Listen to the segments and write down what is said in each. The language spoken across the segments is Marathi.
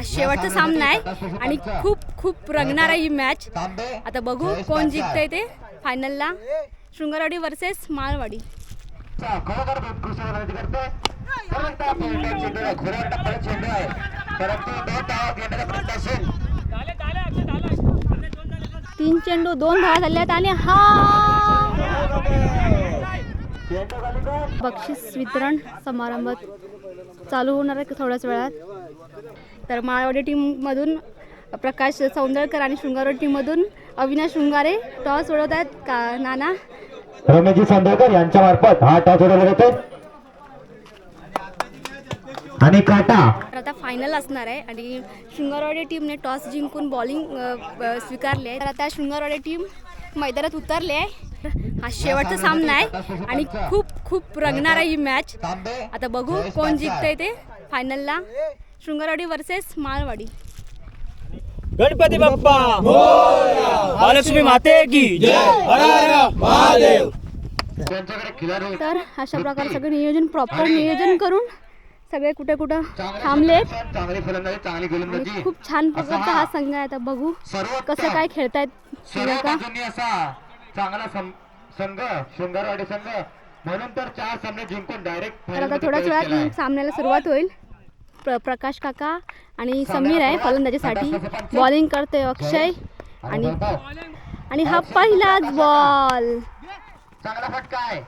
शेवटचा सामना आहे आणि खूप खूप रंगणार आहे ही मॅच. आता बघू कोण जिंकतंय ते फायनलला. शृंगारवाडी वर्सेस माळवाडी. तीन चेंडू 2 धावा झाल्यात आणि हा बक्षीस वितरण समारंभ चालू होणार आहे थोड्याच वेळात. तर माळवाडी टीम मधून प्रकाश सौंदळकर आणि शृंगारवाडी टीम मधून अविनाश शृंगारे टॉस उडवत आहेत. का नाना रमेशजी सौंदळकर यांच्या मार्फत हा टॉस उडवला जातो आणि काटा. आता फायनल असणार आहे आणि शृंगारवाडी टीमने टॉस जिंकून बॉलिंग स्वीकारली आहे. तर आता शृंगारवाडी टीम मैदानात उतरली आहे. हा शेवटचा सामना आहे आणि खूप खूप रंगणार आहे ही मॅच. आता बघू कोण जिंकतंय ते फायनलला. शृंगारवाडी वर्सेस माळवाडी. गणपती बाप्पा मोरया, महालक्ष्मी माते की जय, हर हर महादेव. तर अशा प्रकारे सगळे नियोजन प्रॉपर नियोजन करून सगळे कुठे कुठं थांबले. खूप छान प्रकारचा हा संघ आहे. आता बघू कसं काय खेळतायत. चांगला संघ शृंगारवाडी संघ म्हणून तर 4 सामने जिंकून डायरेक्ट. तर आता थोड्याच वेळात सामन्याला सुरुवात होईल. प्रकाश काका आणि समीर आहे फलंदाजीसाठी. बॉलिंग करतोय अक्षय आणि हा पहिलाच बॉल. चांगला फटका आहे.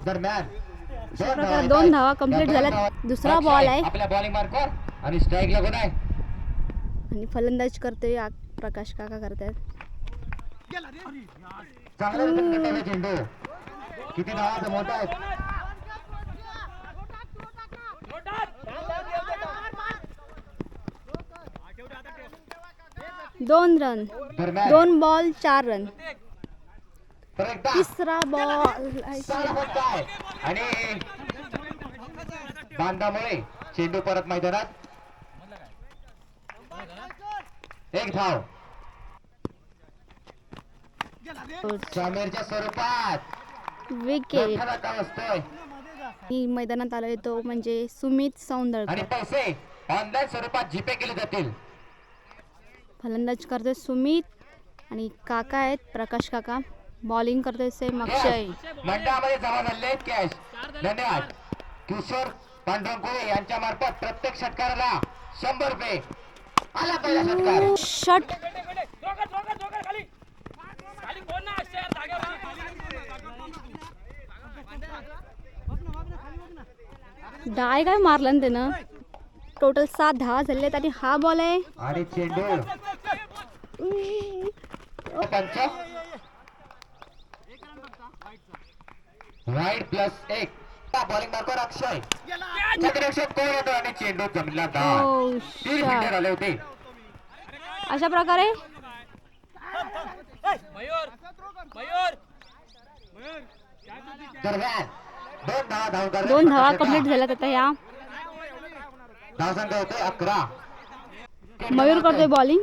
दरम्यान 2 धावा कंप्लीट झाल्यात. दुसरा बॉल आहे आपल्या बॉलिंग मार्कवर आणि स्ट्राइक लागून आहे आणि फलंदाजी करतोय प्रकाश काका करतायत. चांगला चेंडू. किती धावा मोठा आहे. 2 रन. 2 ball 4 run. तिसरा बॉल आणि बांधामुळे चेंडू परत मैदानात. 1 धाव समीरच्या स्वरूपात. विकेट. असतोय मैदानात आलोय तो म्हणजे सुमित सौंदळकर. आणि पैसे ऑनलाईन स्वरूपात जीपे केले जातील. फलंदाज करतोय सुमित आणि काका आहेत प्रकाश काका. बॉलिंग करतोय सेम अक्षय. मंडळामध्ये जमा झाले कॅश. धन्यवाद. किशोर पांडुरंगोळे यांच्या मार्फत प्रत्येक षटकाराला 100 रुपये. आला पहिला षटकार. शॉट. डाय काय मारला ना त्यानं. टोटल 7 धावा झालेत आणि हा बॉल आहे आणि चेंडू पंच राईट +1. बॉलिंग मार्कवर अक्षय. क्षेत्ररक्षक कोण होतो आणि चेंडू जमला धाव. Oh, 3 फिल्डर आले होते. अशा प्रकारे दरम्यान 2 2 धावा कंप्लीट झाल्यात. आता या धावसंख्या होते 11. मयूर करतोय बॉलिंग.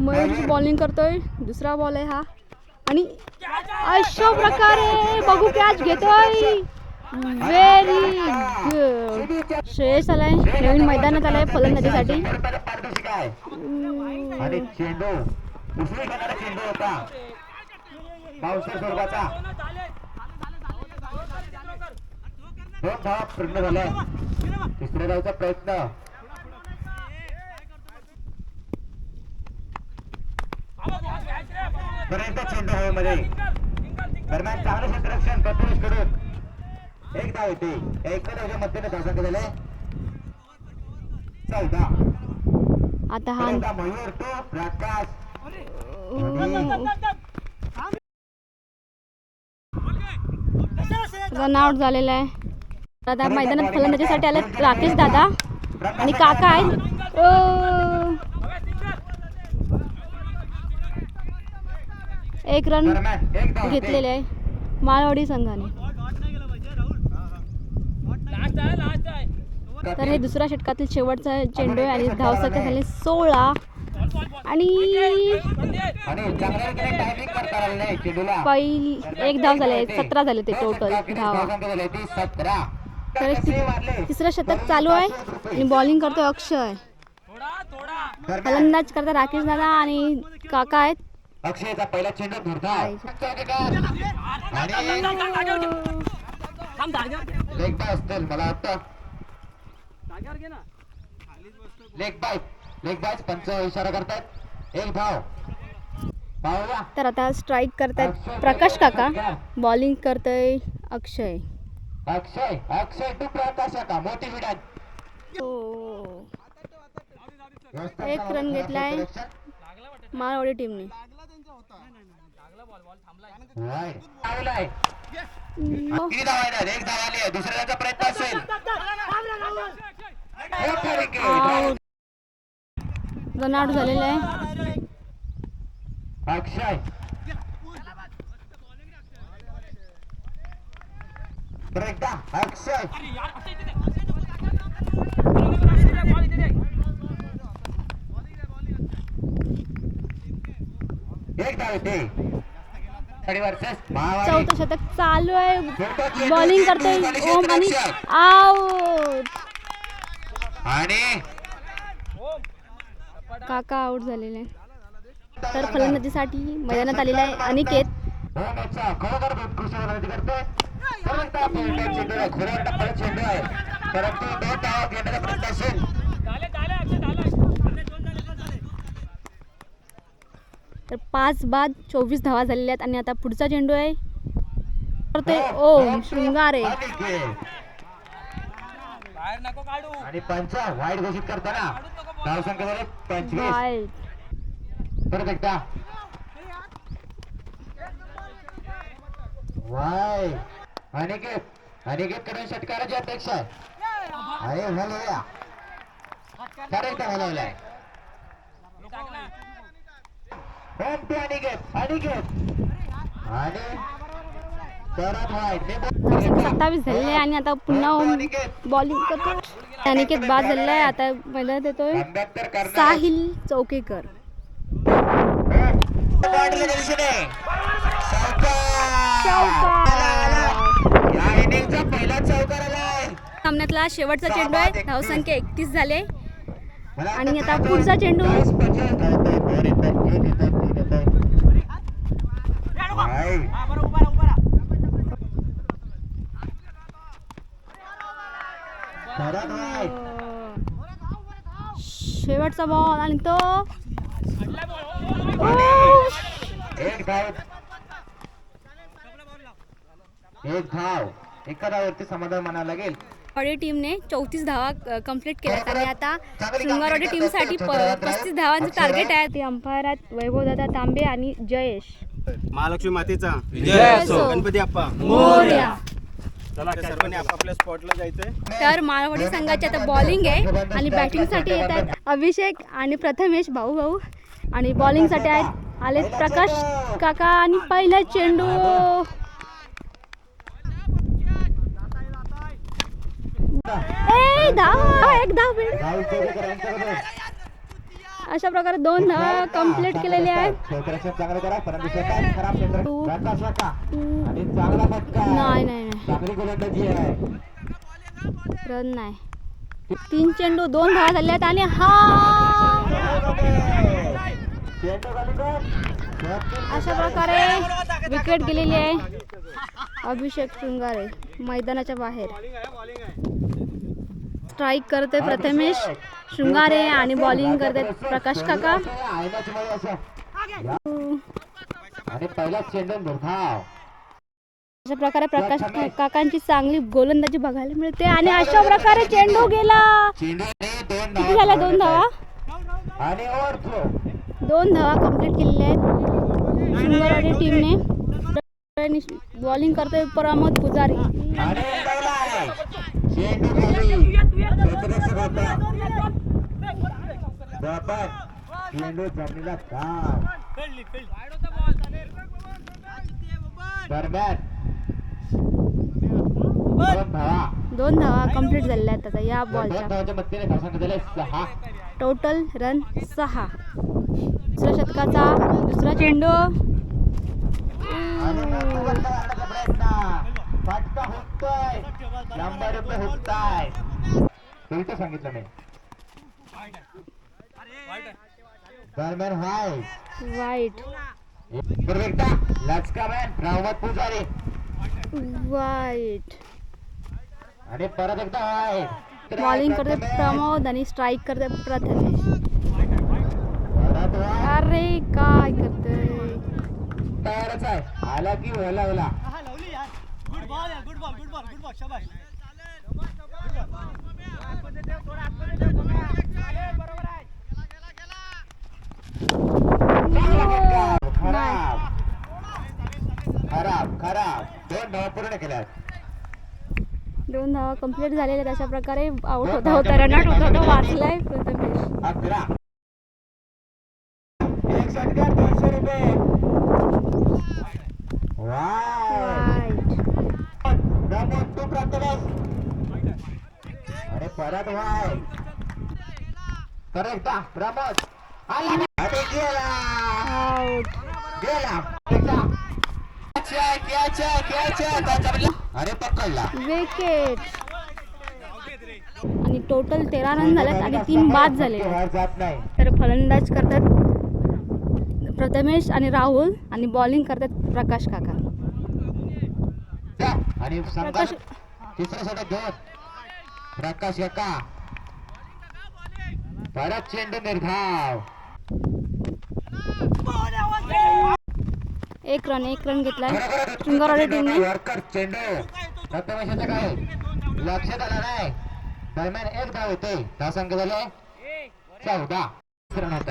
मयूर बॉलिंग करतोय. दुसरा बॉल आहे हा आणि अशा प्रकारे बघू कॅच घेतोय. Very good. श्रेयस आलाय नवीन मैदानात आलाय फलंदाजीसाठी. आणि चेंडू उजवी घेणारा चेंडू होता बाउन्सर स्वरूपाचा. 2 धावा पूर्ण झाल्या. तिसऱ्या धावचा प्रयत्न. पर्यंत चेंडू हवेमध्ये. दरम्यान चांगलं क्षेत्ररक्षण कपिलेश कडून 1 धाव येते. 1 धावच्या मध्येने धावसंख्या झाले 14. आता हा मयूर तो प्रकाश रन आउट झालेला आहे. आता मैदानात फलंदाजीसाठी आले राकेश दादा आणि काका आहेत. एक रन घेतलेले आहे माळवाडी संघाने. तर हे दुसऱ्या षटकातील शेवटचा चेंडू आहे आणि धावसंख्या झाली 16 आणि चांगल्या रीतीने टायमिंग करता आलं नाही चेंडूला. पहिली एक धाव झाले 17 झाले ते टोटल धावा. 17. तर तिसरं शतक चालू आहे आणि बॉलिंग करतोय अक्षय. फलंदाज करता राकेश दादा आणि काका आहेत. अक्षयचा पहिला चेंडू धुरधाव आणि लेग बाय असतील मला वाटतं. लेग बाय पंच इशारा करतायत. एक धाव पाहूया. तर आता स्ट्राईक करतायत प्रकाश काका. बॉलिंग करतोय अक्षय. अक्षय टू प्रकाश काका मोठी विडात. एक रन घेतलाय माळवाडी टीमने. किती धाव आहे ना? एक धाव आली आहे. दुसऱ्याचा प्रयत्न असेल. रन आउट झालेला आहे. अक्षय एकदा अक्षय एक धाव येते. चौथं शतक चालू आहे. बॉलिंग करतोय ओम आणि आउट. आणि काका आउट झालेले. तर फलंदाजीसाठी मैदानात आलेला आहे अनिकेत. खरोखर उत्कृष्ट फलंदाजी करतोय. चेंडू आहे परंतु 2 धावा घेण्याचा प्रयत्न असेल. तर 5 बाद 24 धावा झालेल्या आहेत आणि आता पुढचा चेंडू आहे करतोय ओम शृंगारे. आणि पंच वाईट घोषित करताना धाव संख्या झाली 25. वाईट. परत एकदा वाय अनिकेत कडून षटकाराची अपेक्षा आहे. अरे हलवूया करेक्ट हलवलाय. अनिकेत आणि परत वाईट 27 झालेले आणि आता पुन्हा ओम बॉलिंग करतो. अनिकेत बाद झालेला आहे. आता मैदानात येतोय साहिल चौकेकर. सामन्यातला शेवटचा चेंडू आहे. धावसंख्या 31 झाले आणि आता पुढचा चेंडू शेवटचा बॉल आणि तो एक धाव एका धावावरती समाधान मानावं लागेल. वाडी टीमने 34 धावा कंप्लीट केल्यात आणि आता शृंगारवाडी टीमसाठी 35 धावांचं टार्गेट आहे. ते अंपायर आहेत वैभवदादा तांबे आणि जयेश. महालक्ष्मी मातेचा जय असो. गणपती अप्पा मोरया. चला सर्वांनी आपापल्या स्पॉटला जायचंय. तर माळवाडी संघाची आता बॉलिंग आहे आणि बॅटिंगसाठी येत आहेत अभिषेक आणि प्रथमेश भाऊ आणि बॉलिंगसाठी आहेत आले प्रकाश काका आणि पहिला चेंडू एक धाव. अशा प्रकारे 2 धावा कंप्लीट केलेल्या आहेत. नाही रन नाही. 3 चेंडू 2 धावा झाल्या आहेत आणि हा अशा प्रकारे विकेट गेलेली आहे. अभिषेक शृंगारे मैदानाच्या बाहेर. स्ट्राईक करते प्रथमेश शृंगारे आणि बॉलिंग करते प्रकाश काका. अशा प्रकारे प्रकाश काकांची चांगली गोलंदाजी बघायला मिळते आणि अशा प्रकारे चेंडू गेला. किती झाल्या 2 धावा. 2 धावा कंप्लीट केलेल्या आहेत शृंगारवाडी टीमने. बॉलिंग करतोय प्रमोद पुजारी. दोन धावा कंप्लीट झालेल्या आहेत आता या बॉलच्या. Total run 6. मालिकाचा दुसरा चेंडू. आणि मोठा फटका मारण्याचा प्रयत्न. फटका हुकतोय. 100 रुपये हुकताय. उलट सांगितलं मी. दरम्यान वाईट. बरोबर एकदा लचकामॅन रावत पुजारी वाईट. आणि परत एकदा वाईट. बॉलिंग करते प्रमोद आणि स्ट्राईक करते प्रथमेश. परत वाईट. अरे काय करतोय. तयारच आहे. आला की ओला. खराब 2 धावा पूर्ण केल्या. 2 धावा कंप्लीट झालेल्या. अशा प्रकारे आउट होता रनआउट होता वाचलाय प्रथमेश. 11. एक षटकार 200 रुपये. वाईट. प्रमोद तू प्रथमेश. अरे परत वाईट. करेक्ट प्रमोद आला आणि गेला. आउट. अरे पकडला. विकेट. आणि टोटल 13 रन झालेत आणि 3 बाद झाले. जात नाही. तर फलंदाज करतात प्रथमेश आणि राहुल आणि बॉलिंग करतात प्रकाश काका. आणि प्रकाश तिसऱ्या षटक घेऊन प्रकाश काका. परत चेंडू निर्धाव. 1 रन घेतलाय शृंगारवाडी टीमने. चेंडू प्रथमेशाचा काय लक्षात आला नाही. दरम्यान 1 धाव होते. धावसंख्या झाले 14.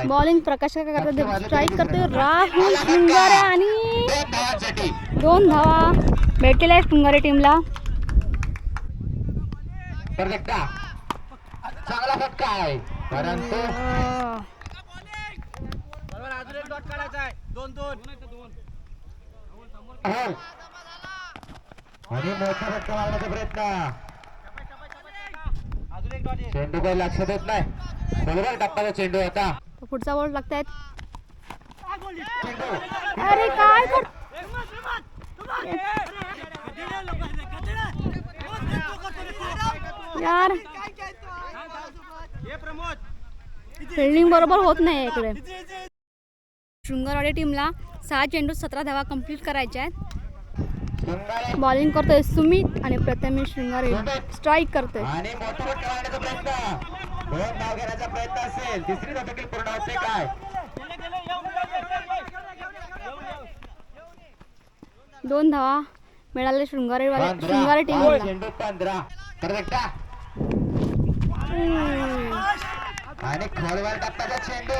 बॉलिंग प्रकाश काका करतात. स्ट्राईक करतोय राहुल शृंगारे आणि 2 धावा भेटलेल्या आहेत शृंगारे टीमला. परत एकदा चांगला फटका आहे परंतु आणि मोठा फटका मारण्याचा प्रयत्न. चेंडू काही लक्षात येत नाही. बरोबर टप्प्याचा चेंडू आता. पुढचा बॉल लागतायत. चेंडू अरे काय कर यार. फिल्डिंग बरोबर होत नाही इकडे. शृंगारवाडी टीमला 6 चेंडू 17 धावा कंप्लीट करायच्या आहेत. बॉलिंग करतोय सुमित आणि प्रथमेश शृंगारे स्ट्राईक करतोय. आणि मोठा फटका मारण्याचा प्रयत्न. 2 धाव घेण्याचा प्रयत्न असेल. तिसरी धाव देखील पूर्ण होते काय. 2 धावा मिळाले शृंगारे टीमला. चेंडू 15. परत एकदा आणि खोलवर टप्प्याचा चेंडू.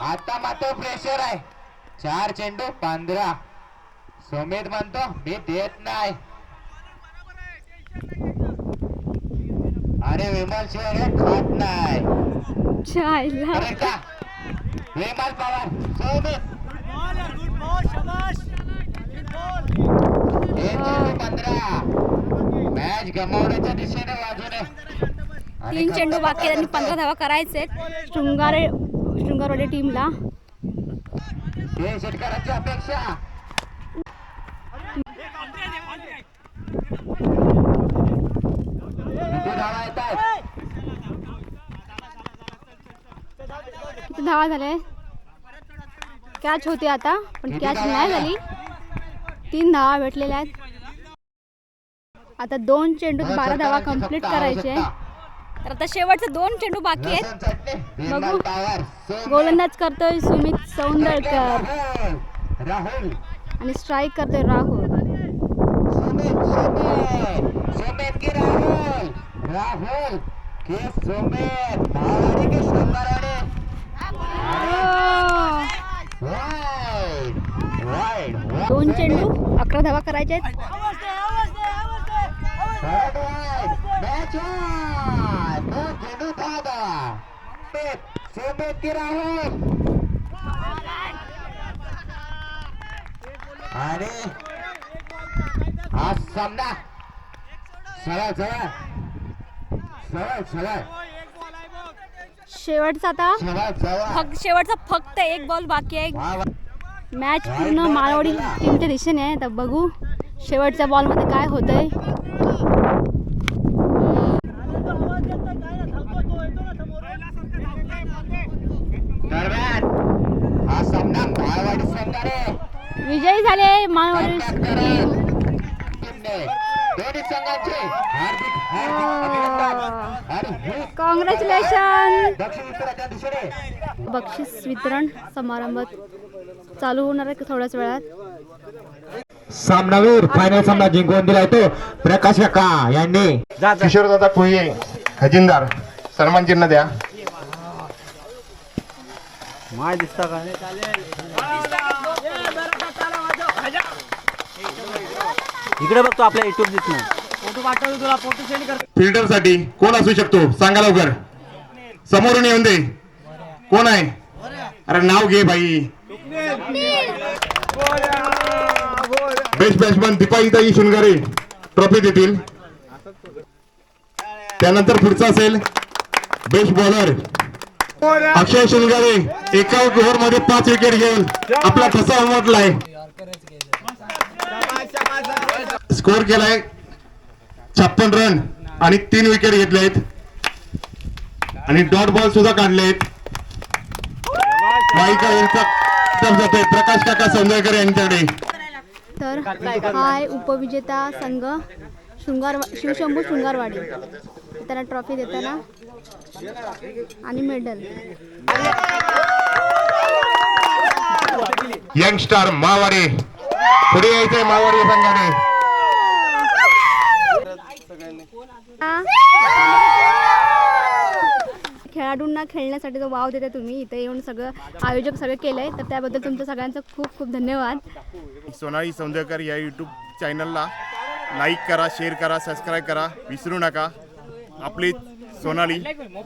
आता मात्र प्रेशर आहे. 4 चेंडू 15. सुमित म्हणतो मी देत नाही. अरे विमल शिवाय खात नाही. विमल पवार सुमित 15. मॅच गमावण्याच्या दिशेने बाजूने 3 चेंडू बाकी आहेत आणि 15 धावा करायचे शृंगारवाडी टीमला. षटकारांची अपेक्षा. किती धावा झाले. कॅच होती आता पण कॅच नाही झाली. 3 धावा भेटलेल्या आहेत. आता 2 चेंडू 12 धावा कंप्लीट करायचे. तर आता शेवटचे 2 चेंडू बाकी आहेत. बघू गोलंदाज करतोय सुमित सौंदळकर राहुल आणि स्ट्राईक करतोय राहुल. सुमित की राहुल के सुमित धावाडी के शृंगारवाडी. वाईड 2 चेंडू 11 धावा करायचे आहेत. चेंडू 10 धावा. सुमित की राहुल आणि हा सामना सरळ शेवटचा आता शेवटचा फक्त एक बॉल बाकी आहे. मॅच पूर्ण माळवाडी टीमच्या दिशेने आहे. तर बघू शेवटच्या बॉलमध्ये काय होतंय. दरम्यान हा सामना माळवाडी संघाने विजयी झाले माळवाडी टीम. टीमने दोन्ही संघांचे हार्दिक हार्दिक अभिनंदन. आणि हे कॉंग्रॅच्युलेशन. दक्षिण उत्तराच्या दिशेने बक्षीस वितरण समारंभ चालू होणार आहे थोड्याच वेळात. सामनावीर फायनल सामना जिंकून दिलाय तो प्रकाश काका यांनी. किशोरदादा कोये खजिनदार सन्मान चिन्ह द्या. माय दिसता का इकडे बघतो आपल्या युट्यूब दिसणार. फिल्टर साठी कोण असू शकतो सांगा लवकर. समोरून येऊन दे. कोण आहे? अरे नाव घे भाई. बेस्ट बॅट्समन दीपाईताई शुनगारे ट्रॉफी देतील. त्यानंतर पुढचा असेल बेस्ट बॉलर अक्षय शुनगारे. एका ओव्हर मध्ये 5 विकेट घेऊन आपला ठसा उमटलाय. स्कोर केलाय 56 रन आणि 3 विकेट घेतले आहेत आणि डॉट बॉल सुद्धा काढले आहेत. माईका यांचा टप जातोय प्रकाश काका सौंदर्यकर यांच्याकडे. तर हा आहे उपविजेता संघ शिवशंभू शृंगारवाडी. त्यांना ट्रॉफी देताना आणि मेडल. यंगस्टार मावाडे पुढे यायचंय मावाडी संघाने. खेळाडूंना खेळण्यासाठी जो वाव देता तुम्ही इथे येऊन सगळं आयोजक सगळं केलंय तर त्याबद्दल तुमचं सगळ्यांचं खूप खूप धन्यवाद. सोनाली सौंदर्यकर या यूट्यूब चॅनलला लाईक करा, शेअर करा, सबस्क्राईब करा विसरू नका. आपली सोनाली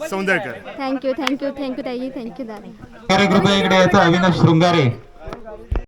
सौंदर्यकर. थँक्यू थँक्यू थँक्यू ताई. थँक्यू दादा. इकडे यायचं अविनाश शृंगारे.